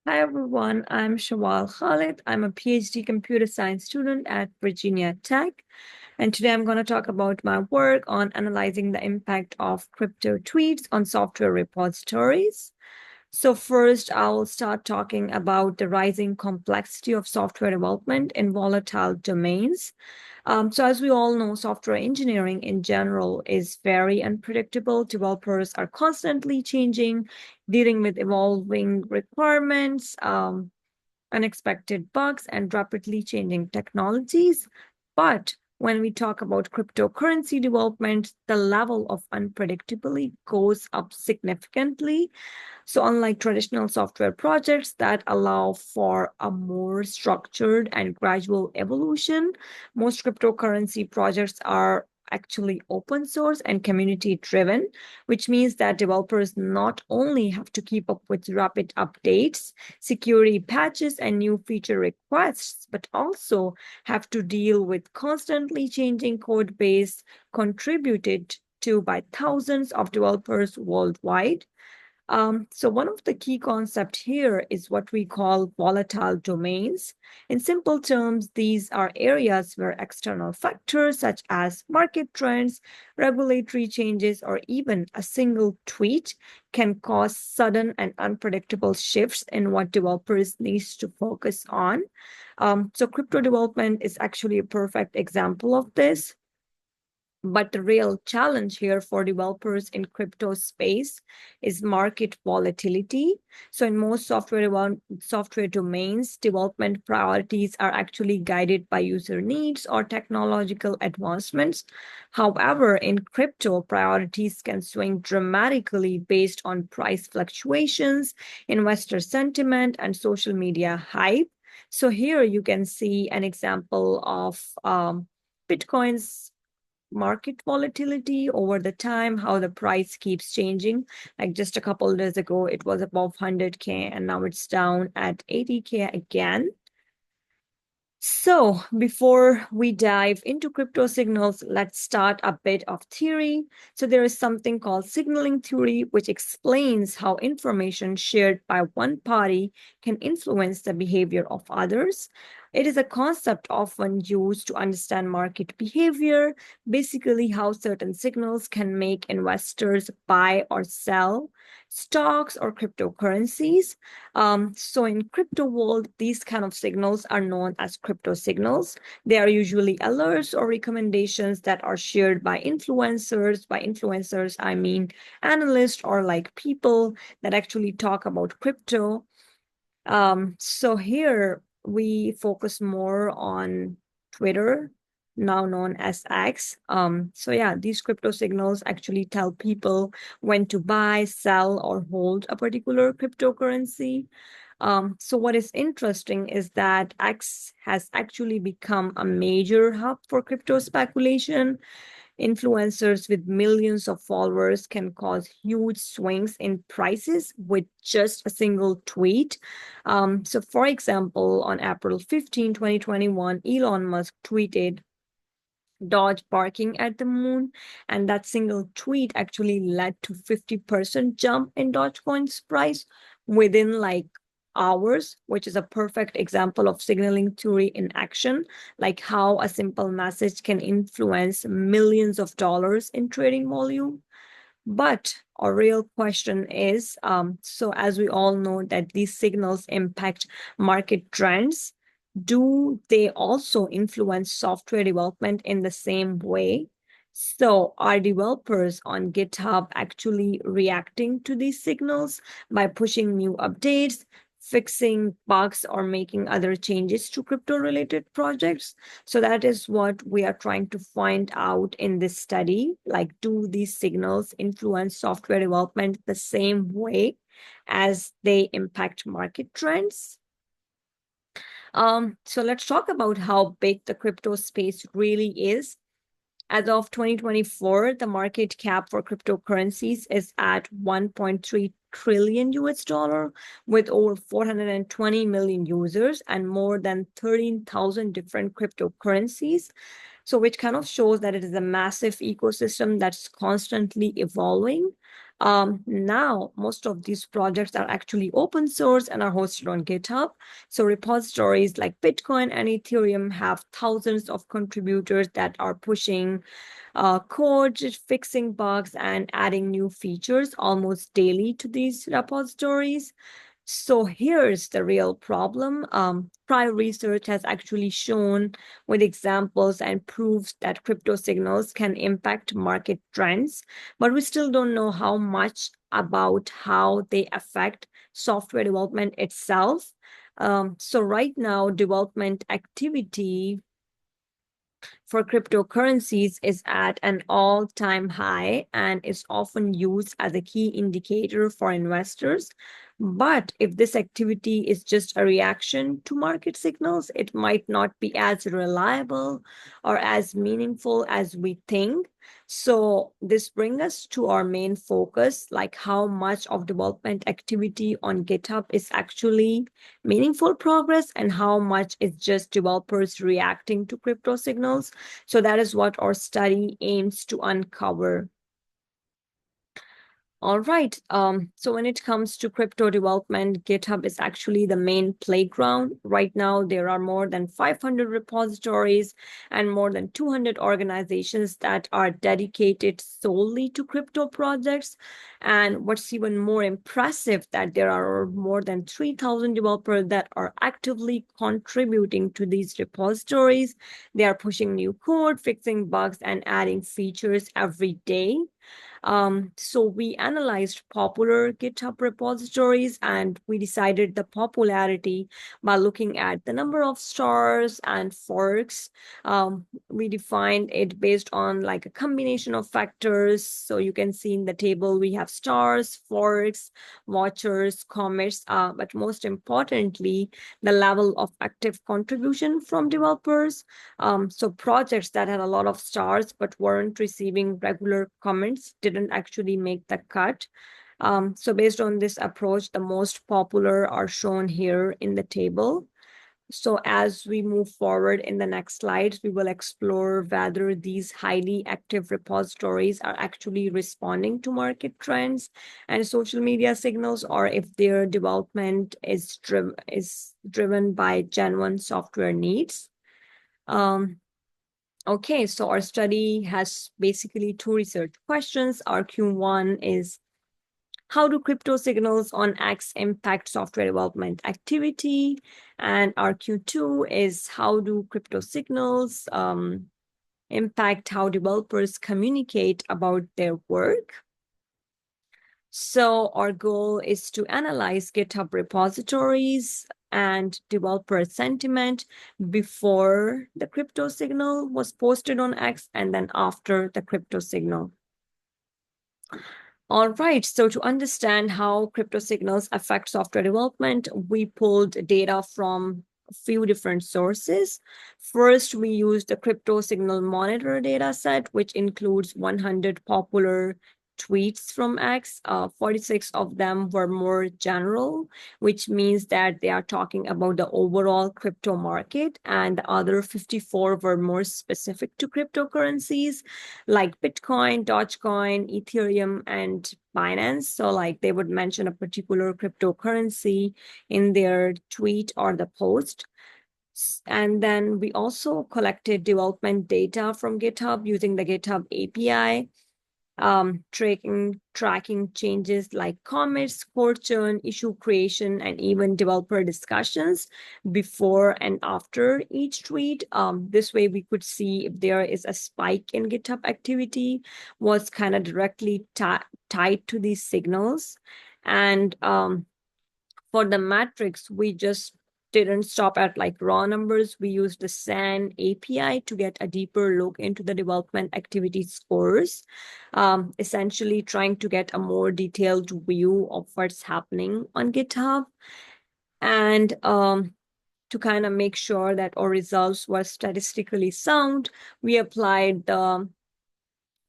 Hi everyone, I'm Shawal Khalid. I'm a PhD computer science student at Virginia Tech. And today I'm going to talk about my work on analyzing the impact of crypto tweets on software repositories. So first, I'll start talking about the rising complexity of software development in volatile domains. So as we all know, software engineering in general is very unpredictable. Developers are constantly changing, dealing with evolving requirements, unexpected bugs, and rapidly changing technologies. But when we talk about cryptocurrency development, the level of unpredictability goes up significantly. So, unlike traditional software projects that allow for a more structured and gradual evolution, most cryptocurrency projects are actually open source and community driven, which means that developers not only have to keep up with rapid updates, security patches, and new feature requests, but also have to deal with constantly changing code base contributed to by thousands of developers worldwide. So one of the key concepts here is what we call volatile domains. In simple terms, these are areas where external factors such as market trends, regulatory changes, or even a single tweet can cause sudden and unpredictable shifts in what developers need to focus on. So crypto development is actually a perfect example of this. But the real challenge here for developers in crypto space is market volatility. So in most software domains, development priorities are actually guided by user needs or technological advancements. However, in crypto, priorities can swing dramatically based on price fluctuations, investor sentiment, and social media hype. So here you can see an example of Bitcoin's market volatility over the time, how the price keeps changing. Like just a couple of days ago, it was above 100K and now it's down at 80K again. So, before we dive into crypto signals, let's start a bit of theory. So, there is something called signaling theory, which explains how information shared by one party can influence the behavior of others. It is a concept often used to understand market behavior, basically, how certain signals can make investors buy or sell stocks or cryptocurrencies. So in crypto world, these kind of signals are known as crypto signals. They are usually alerts or recommendations that are shared by influencers. By influencers, I mean analysts or like people that actually talk about crypto. So here we focus more on Twitter, now known as X. So yeah, these crypto signals actually tell people when to buy, sell, or hold a particular cryptocurrency. So what is interesting is that X has actually become a major hub for crypto speculation. Influencers with millions of followers can cause huge swings in prices with just a single tweet. So, for example, on April 15, 2021, Elon Musk tweeted, Dodge barking at the moon. And that single tweet actually led to 50% jump in Dogecoin's price within like hours, which is a perfect example of signaling theory in action, like how a simple message can influence millions of dollars in trading volume. But a real question is, so as we all know that these signals impact market trends, do they also influence software development in the same way? So are developers on GitHub actually reacting to these signals by pushing new updates, fixing bugs, or making other changes to crypto-related projects? So that is what we are trying to find out in this study. Like, do these signals influence software development the same way as they impact market trends? So let's talk about how big the crypto space really is. As of 2024, the market cap for cryptocurrencies is at 1.3 trillion US dollar with over 420 million users and more than 13,000 different cryptocurrencies. So which kind of shows that it is a massive ecosystem that's constantly evolving. Now, most of these projects are actually open source and are hosted on GitHub. So repositories like Bitcoin and Ethereum have thousands of contributors that are pushing code, fixing bugs, and adding new features almost daily to these repositories. So here's the real problem. Prior research has actually shown with examples and proofs that crypto signals can impact market trends, but we still don't know how much about how they affect software development itself. So right now, development activity for cryptocurrencies is at an all-time high and is often used as a key indicator for investors. But if this activity is just a reaction to market signals, it might not be as reliable or as meaningful as we think. So this brings us to our main focus, like how much of development activity on GitHub is actually meaningful progress and how much is just developers reacting to crypto signals. So that is what our study aims to uncover. All right. So when it comes to crypto development, GitHub is actually the main playground. Right now, there are more than 500 repositories and more than 200 organizations that are dedicated solely to crypto projects. And what's even more impressive, that there are more than 3,000 developers that are actively contributing to these repositories. They are pushing new code, fixing bugs, and adding features every day. So we analyzed popular GitHub repositories and we decided the popularity by looking at the number of stars and forks. We defined it based on like a combination of factors. So you can see in the table, we have stars, forks, watchers, commits, but most importantly, the level of active contribution from developers. So projects that had a lot of stars but weren't receiving regular comments didn't actually make the cut. So based on this approach, the most popular are shown here in the table. So as we move forward in the next slides, we will explore whether these highly active repositories are actually responding to market trends and social media signals, or if their development is driven by genuine software needs. Okay, so our study has basically two research questions. Our Q1 is, how do crypto signals on X impact software development activity? And our Q2 is, how do crypto signals impact how developers communicate about their work? So our goal is to analyze GitHub repositories and developer sentiment before the crypto signal was posted on X and then after the crypto signal. All right, so to understand how crypto signals affect software development, we pulled data from a few different sources. First, we used the crypto signal monitor dataset, which includes 100 popular tweets from X. 46 of them were more general, which means that they are talking about the overall crypto market, and the other 54 were more specific to cryptocurrencies like Bitcoin, Dogecoin, Ethereum, and Binance. So like they would mention a particular cryptocurrency in their tweet or the post. And then we also collected development data from GitHub using the GitHub API, tracking changes like commits, code churn, issue creation, and even developer discussions before and after each tweet. This way we could see if there is a spike in GitHub activity was kind of directly tied to these signals. And for the metrics, we just didn't stop at like raw numbers. We used the SAN API to get a deeper look into the development activity scores, essentially trying to get a more detailed view of what's happening on GitHub. And to kind of make sure that our results were statistically sound, we applied the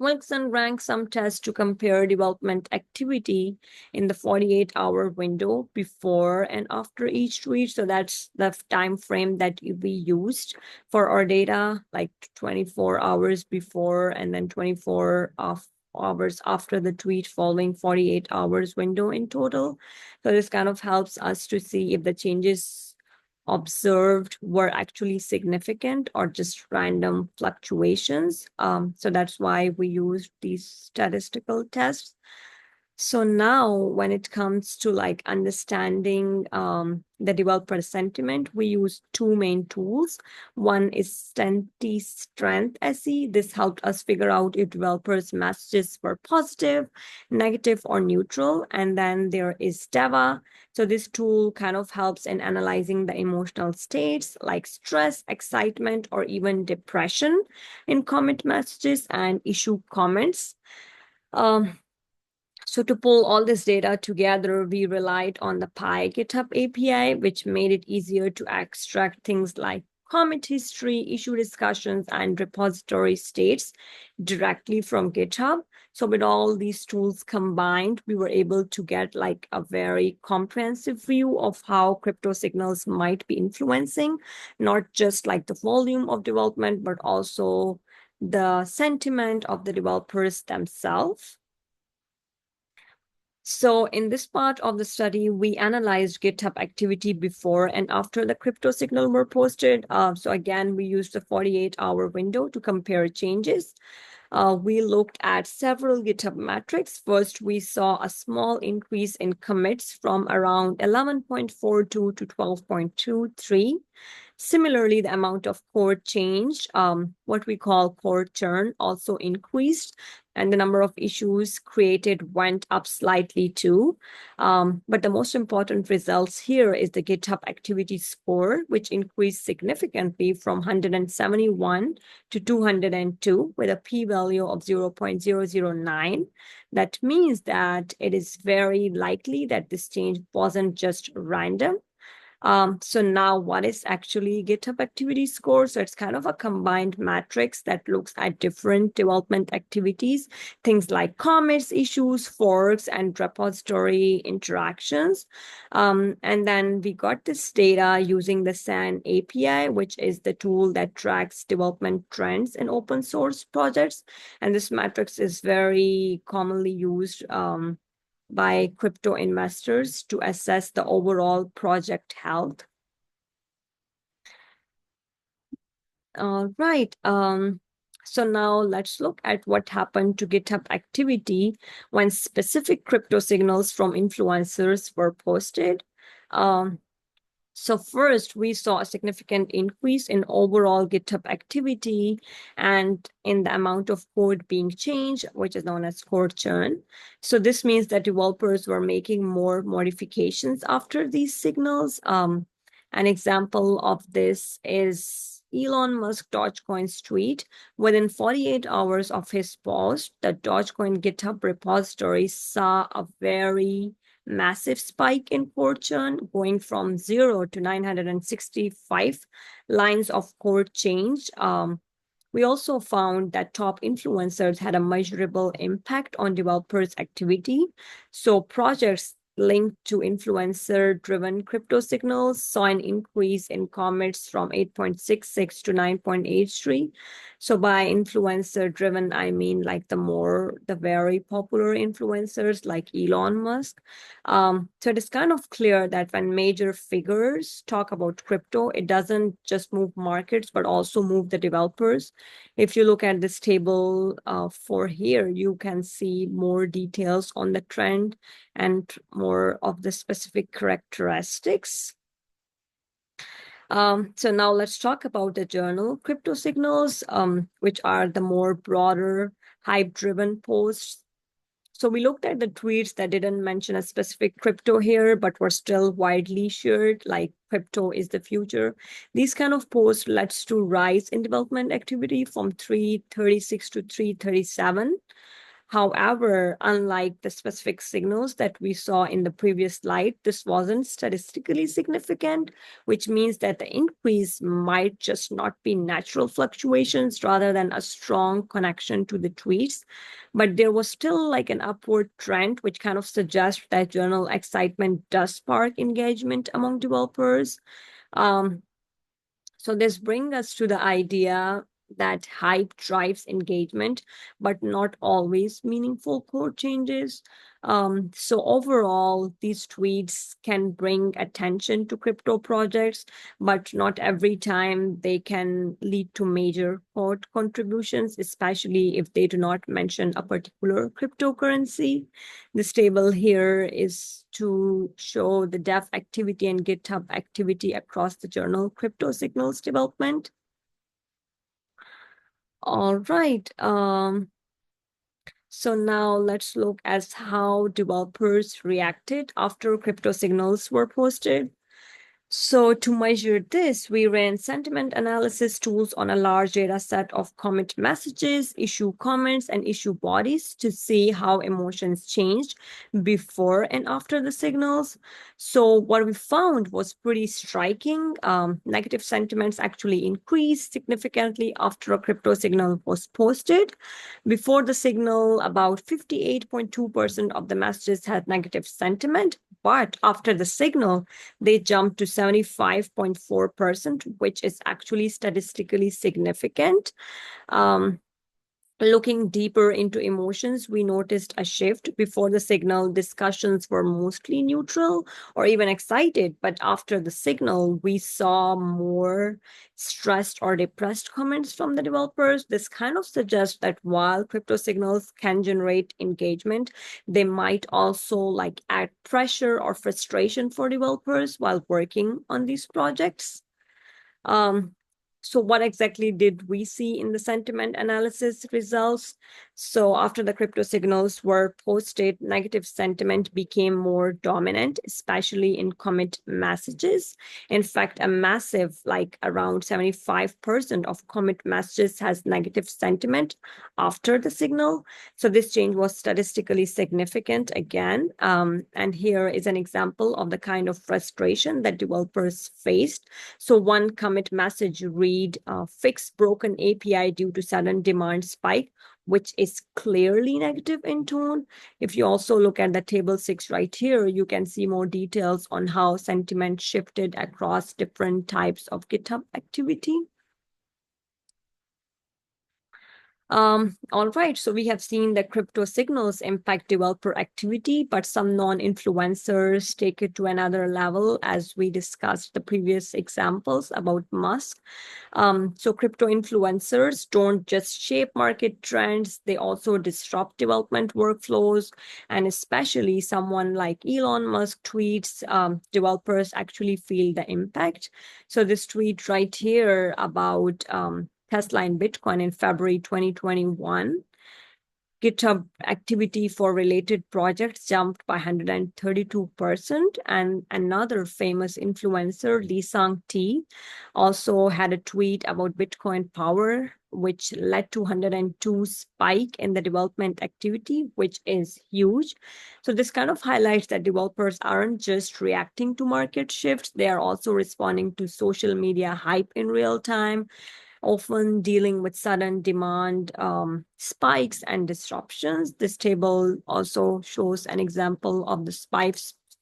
Wilson rank sum test to compare development activity in the 48-hour window before and after each tweet. So that's the time frame that we used for our data, like 24 hours before and then 24 of hours after the tweet following 48 hours window in total. So this kind of helps us to see if the changes observed were actually significant or just random fluctuations. So that's why we use these statistical tests. So now when it comes to like understanding the developer sentiment, we use two main tools. One is Stenti Strength SE. This helped us figure out if developers' messages were positive, negative, or neutral. And then there is Deva. So this tool kind of helps in analyzing the emotional states like stress, excitement, or even depression in commit messages and issue comments. Um, so to pull all this data together, we relied on the Pi GitHub API, which made it easier to extract things like commit history, issue discussions, and repository states directly from GitHub. So with all these tools combined, we were able to get like a very comprehensive view of how crypto signals might be influencing, not just like the volume of development, but also the sentiment of the developers themselves. So in this part of the study, we analyzed GitHub activity before and after the crypto signal were posted. So again, we used the 48-hour window to compare changes. We looked at several GitHub metrics. First, we saw a small increase in commits from around 11.42 to 12.23. Similarly, the amount of code change, what we call code churn, also increased, and the number of issues created went up slightly too. But the most important results here is the GitHub activity score, which increased significantly from 171 to 202 with a p-value of 0.009. That means that it is very likely that this change wasn't just random. So now what is actually GitHub activity score? So it's kind of a combined matrix that looks at different development activities, things like commits, issues, forks, and repository interactions. And then we got this data using the SAN API, which is the tool that tracks development trends in open source projects. And this matrix is very commonly used by crypto investors to assess the overall project health. Right. So now let's look at what happened to GitHub activity when specific crypto signals from influencers were posted. So first, we saw a significant increase in overall GitHub activity and in the amount of code being changed, which is known as code churn. So this means that developers were making more modifications after these signals. An example of this is Elon Musk Dogecoin's tweet. Within 48 hours of his post, the Dogecoin GitHub repository saw a very massive spike in code churn, going from 0 to 965 lines of code change. We also found that top influencers had a measurable impact on developers' activity. So projects linked to influencer-driven crypto signals saw an increase in commits from 8.66 to 9.83. So by influencer-driven, I mean like the very popular influencers like Elon Musk. So it is kind of clear that when major figures talk about crypto, it doesn't just move markets, but also move the developers. If you look at this table for here, you can see more details on the trend and more of the specific characteristics. So now let's talk about the journal crypto signals, which are the more broader hype-driven posts. So we looked at the tweets that didn't mention a specific crypto here, but were still widely shared, like crypto is the future. These kind of posts led to rise in development activity from 336 to 337. However, unlike the specific signals that we saw in the previous slide, this wasn't statistically significant, which means that the increase might just not be natural fluctuations rather than a strong connection to the tweets. But there was still like an upward trend, which kind of suggests that journal excitement does spark engagement among developers. So this brings us to the idea that hype drives engagement, but not always meaningful code changes. So overall, these tweets can bring attention to crypto projects, but not every time they can lead to major code contributions, especially if they do not mention a particular cryptocurrency. This table here is to show the dev activity and GitHub activity across the journal Crypto Signals Development. All right. So now let's look at how developers reacted after crypto signals were posted. So to measure this, we ran sentiment analysis tools on a large data set of commit messages, issue comments, and issue bodies to see how emotions changed before and after the signals. So what we found was pretty striking. Negative sentiments actually increased significantly after a crypto signal was posted. Before the signal, about 58.2% of the messages had negative sentiment, but after the signal, they jumped to 75.4%, which is actually statistically significant. Looking deeper into emotions, we noticed a shift. Before the signal, discussions were mostly neutral or even excited, but after the signal, we saw more stressed or depressed comments from the developers. This kind of suggests that while crypto signals can generate engagement, they might also add pressure or frustration for developers while working on these projects. So what exactly did we see in the sentiment analysis results? So after the crypto signals were posted, negative sentiment became more dominant, especially in commit messages. In fact, a massive, around 75% of commit messages has negative sentiment after the signal. So this change was statistically significant again. And here is an example of the kind of frustration that developers faced. So one commit message read, fix broken API due to sudden demand spike, which is clearly negative in tone. If you also look at the table 6 right here, you can see more details on how sentiment shifted across different types of GitHub activity. All right, so we have seen that crypto signals impact developer activity, but some non-influencers take it to another level, as we discussed the previous examples about Musk. So crypto influencers don't just shape market trends, they also disrupt development workflows, and especially someone like Elon Musk tweets, developers actually feel the impact. So this tweet right here about Tesla and Bitcoin in February 2021, GitHub activity for related projects jumped by 132%. And another famous influencer, Lee Sang T, also had a tweet about Bitcoin power, which led to 102 spike in the development activity, which is huge. So this kind of highlights that developers aren't just reacting to market shifts, they are also responding to social media hype in real time, often dealing with sudden demand spikes and disruptions. This table also shows an example of the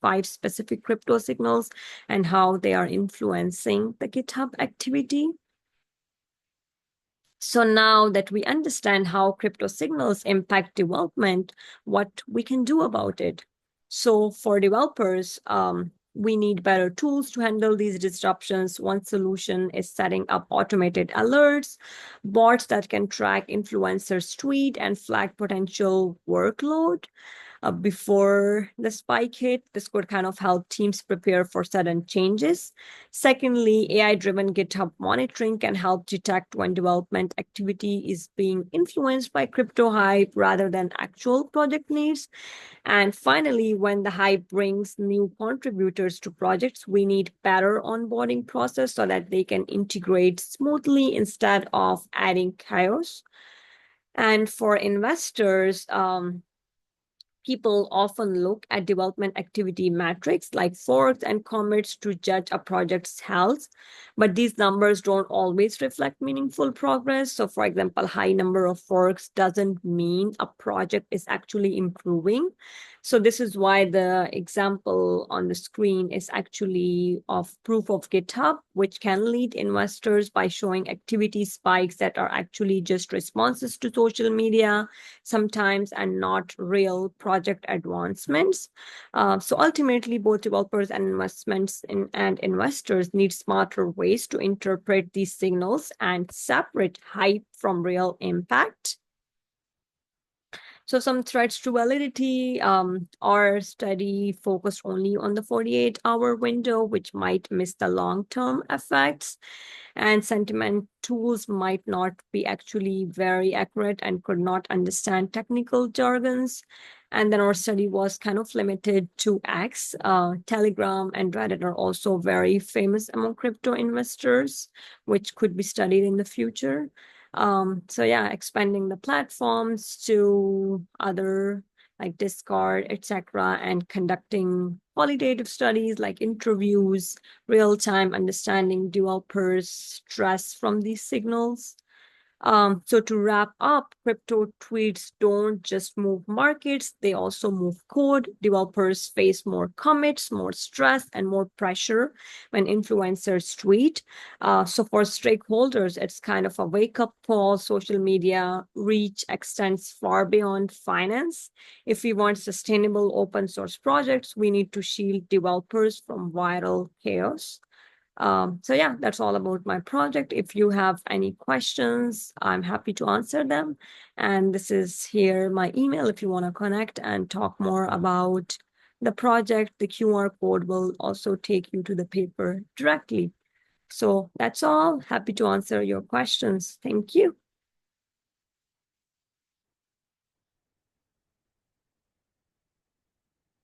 five specific crypto signals and how they are influencing the GitHub activity. So now that we understand how crypto signals impact development, what we can do about it. So for developers, we need better tools to handle these disruptions. One solution is setting up automated alerts, bots that can track influencers' tweet and flag potential workload before the spike hit. This could kind of help teams prepare for sudden changes. Secondly, AI-driven GitHub monitoring can help detect when development activity is being influenced by crypto hype rather than actual project needs. And finally, when the hype brings new contributors to projects, we need better onboarding process so that they can integrate smoothly instead of adding chaos. And for investors, people often look at development activity metrics like forks and commits to judge a project's health, but these numbers don't always reflect meaningful progress. So for example, high number of forks doesn't mean a project is actually improving. So this is why the example on the screen is actually of proof of GitHub, which can lead investors by showing activity spikes that are actually just responses to social media sometimes and not real project advancements. So ultimately, both developers and and investors need smarter ways to interpret these signals and separate hype from real impact. So some threats to validity, our study focused only on the 48-hour window, which might miss the long-term effects. And sentiment tools might not be actually very accurate and could not understand technical jargons. And then our study was kind of limited to X. Telegram and Reddit are also very famous among crypto investors, which could be studied in the future. So yeah, expanding the platforms to other like Discord, etc., and conducting qualitative studies like interviews, real-time understanding developers' stress from these signals. So to wrap up, crypto tweets don't just move markets, they also move code. Developers face more commits, more stress, and more pressure when influencers tweet. So for stakeholders, it's kind of a wake-up call. Social media reach extends far beyond finance. If we want sustainable open source projects, we need to shield developers from viral chaos. So yeah, that's all about my project. If you have any questions, I'm happy to answer them. And this is here my email if you want to connect and talk more about the project. The QR code will also take you to the paper directly. So that's all. Happy to answer your questions. Thank you.